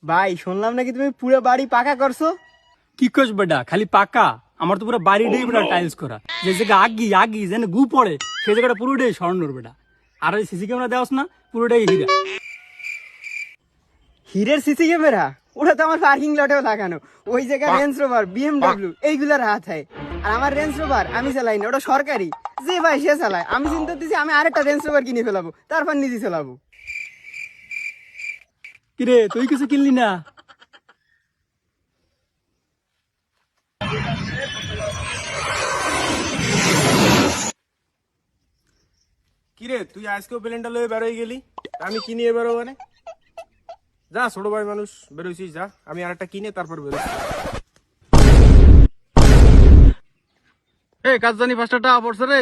ভাই শুনলাম নাকি তুমি পুরো বাড়ি পাকা করছো। কি কস বেটা, খালি পাকা? আমার তো পুরো বাড়িটাই বেটা টাইলস করা। যে জায়গা আগি আগি যেন গু পড়ে সেই জায়গাটা পুরোটাই স্বর্ণর বেটা। আর ওই সিসি ক্যামেরা দেওয়াস না, পুরোটাই হীরা। হিরের সিসি ক্যামেরা? ওটা তো আমার পার্কিং লটেও লাগানো। ওই জায়গায় রেঞ্জ রোভার, বিএমডব্লিউ এইগুলার হাত হয়। আর আমার রেঞ্জ রোভার আমি চালাই না, ওটা সরকারি। যে ভাই সে চালায়, আমি চিন্তা করতেছি আমি আরেকটা রেঞ্জ রোভার কিনে ফেলাবো, তারপর নিজে চালাবো। কিরে তুই কিছু কিনলি না? কিরে তুই আজকেও প্লেনটা লয়ে বেরোয় গেলি? আমি কি নিয়ে বেরো মানে? যা ছোট ভাই মানুষ, বেরোইছিস যা, আমি আরেকটা কিনে তারপর বেরোচ্ছি। এই কাজ জানি 5টা টাকা পড়ছে রে।